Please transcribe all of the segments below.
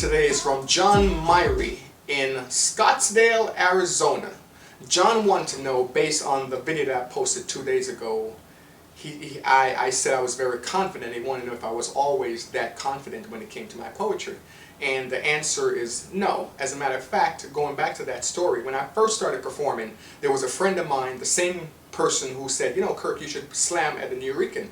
today is from John Myrie in Scottsdale, Arizona. John wanted to know, based on the video that I posted 2 days ago, I said I was very confident. He wanted to know if I was always that confident when it came to my poetry. And the answer is no. As a matter of fact, going back to that story, when I first started performing, there was a friend of mine, the same person who said, you know, Kirk, you should slam at the Nuyorican.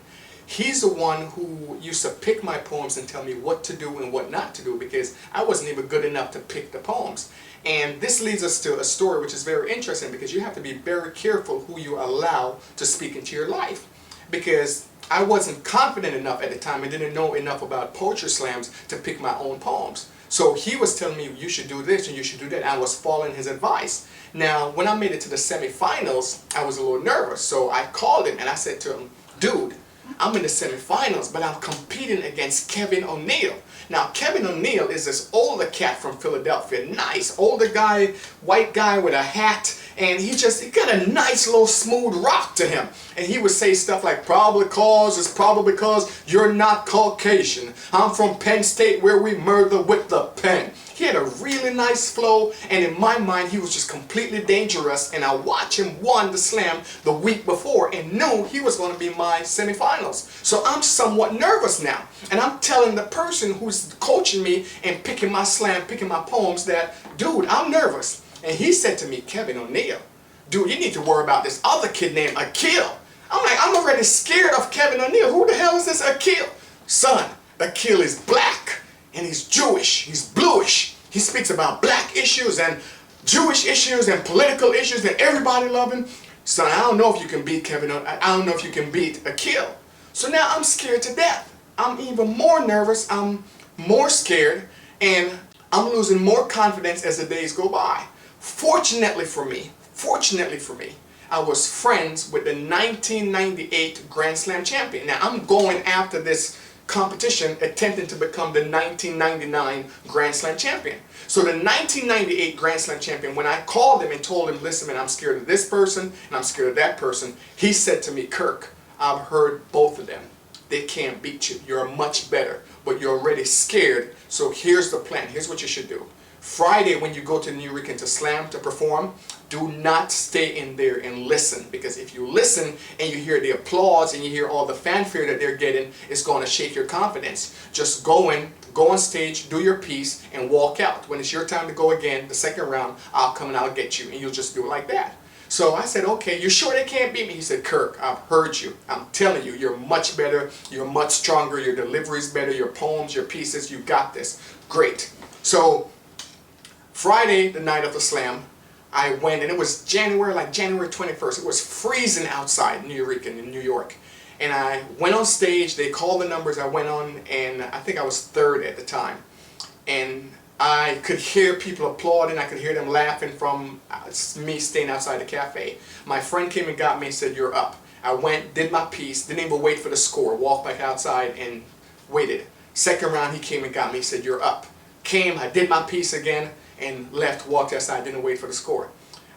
He's the one who used to pick my poems and tell me what to do and what not to do, because I wasn't even good enough to pick the poems. And this leads us to a story which is very interesting, because you have to be very careful who you allow to speak into your life. Because I wasn't confident enough at the time, I didn't know enough about poetry slams to pick my own poems. So he was telling me, you should do this and you should do that. I was following his advice. Now, when I made it to the semifinals, I was a little nervous. So I called him and I said to him, dude, I'm in the semifinals, but I'm competing against Kevin O'Neill. Now, Kevin O'Neill is this older cat from Philadelphia. Nice, older guy, white guy with a hat. And he got a nice little smooth rock to him. And he would say stuff like, it's probably because you're not Caucasian. I'm from Penn State where we murder with the pen. He had a really nice flow, and in my mind he was just completely dangerous, and I watched him won the slam the week before and knew he was going to be my semifinals. So I'm somewhat nervous now, and I'm telling the person who's coaching me and picking my slam, picking my poems that, dude, I'm nervous. And he said to me, Kevin O'Neill, dude, you need to worry about this other kid named Akil. I'm like, I'm already scared of Kevin O'Neill. Who the hell is this Akil? Son, Akil is black, and he's Jewish, he's bluish. He speaks about black issues and Jewish issues and political issues, and everybody love him. Son, I don't know if you can beat Kevin O'Neill. I don't know if you can beat Akil. So now I'm scared to death. I'm even more nervous, I'm more scared, and I'm losing more confidence as the days go by. Fortunately for me, I was friends with the 1998 Grand Slam champion. Now I'm going after this competition attempting to become the 1999 Grand Slam champion. So the 1998 Grand Slam champion, when I called him and told him, listen man, I'm scared of this person and I'm scared of that person, he said to me, Kirk, I've heard both of them. They can't beat you. You're much better, but you're already scared. So here's the plan. Here's what you should do. Friday, when you go to Nuyorican to slam, to perform, do not stay in there and listen, because if you listen and you hear the applause and you hear all the fanfare that they're getting, it's going to shake your confidence. Just go on stage, do your piece, and walk out. When it's your time to go again, the second round, I'll come and I'll get you, and you'll just do it like that. So I said, okay, you sure they can't beat me? He said, Kirk, I've heard you. I'm telling you, you're much better, you're much stronger, your delivery's better, your poems, your pieces, you got this. Great. So Friday, the night of the slam, I went, and it was January 21st. It was freezing outside Nuyorican in New York. And I went on stage, they called the numbers, I went on, and I think I was third at the time. And I could hear people applauding, I could hear them laughing from me staying outside the cafe. My friend came and got me and said, you're up. I went, did my piece, didn't even wait for the score, walked back outside and waited. Second round, he came and got me, he said, you're up. Came, I did my piece again, and left, walked outside, didn't wait for the score.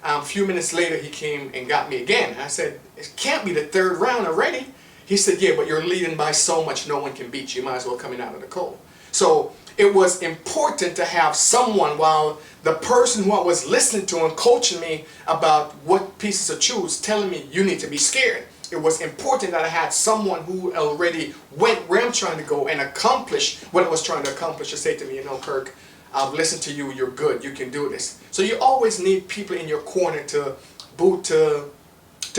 A few minutes later, he came and got me again. I said, it can't be the third round already. He said, yeah, but you're leading by so much, no one can beat you. You might as well come in out of the cold. So it was important to have someone, while the person who I was listening to and coaching me about what pieces to choose, telling me, you need to be scared. It was important that I had someone who already went where I'm trying to go and accomplished what I was trying to accomplish, to say to me, you know, Kirk, I've listened to you, you're good, you can do this. So you always need people in your corner to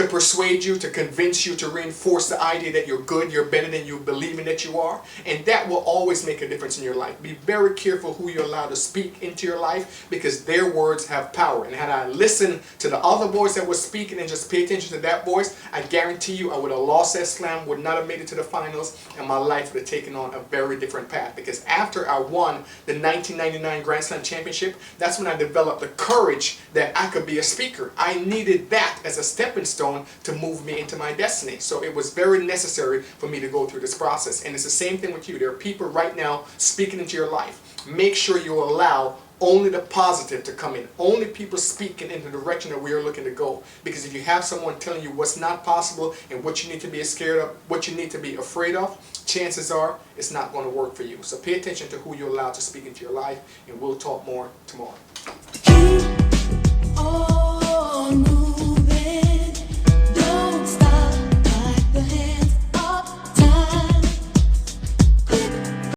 persuade you, to convince you, to reinforce the idea that you're good, you're better than you believe in that you are. And that will always make a difference in your life. Be very careful who you allow to speak into your life, because their words have power. And had I listened to the other voice that was speaking and just pay attention to that voice, I guarantee you I would have lost that slam, would not have made it to the finals, and my life would have taken on a very different path. Because after I won the 1999 Grand Slam Championship, that's when I developed the courage that I could be a speaker. I needed that as a stepping stone to move me into my destiny. So it was very necessary for me to go through this process. And it's the same thing with you. There are people right now speaking into your life. Make sure you allow only the positive to come in. Only people speaking in the direction that we are looking to go. Because if you have someone telling you what's not possible and what you need to be scared of, what you need to be afraid of, chances are it's not going to work for you. So pay attention to who you allow to speak into your life, and we'll talk more tomorrow.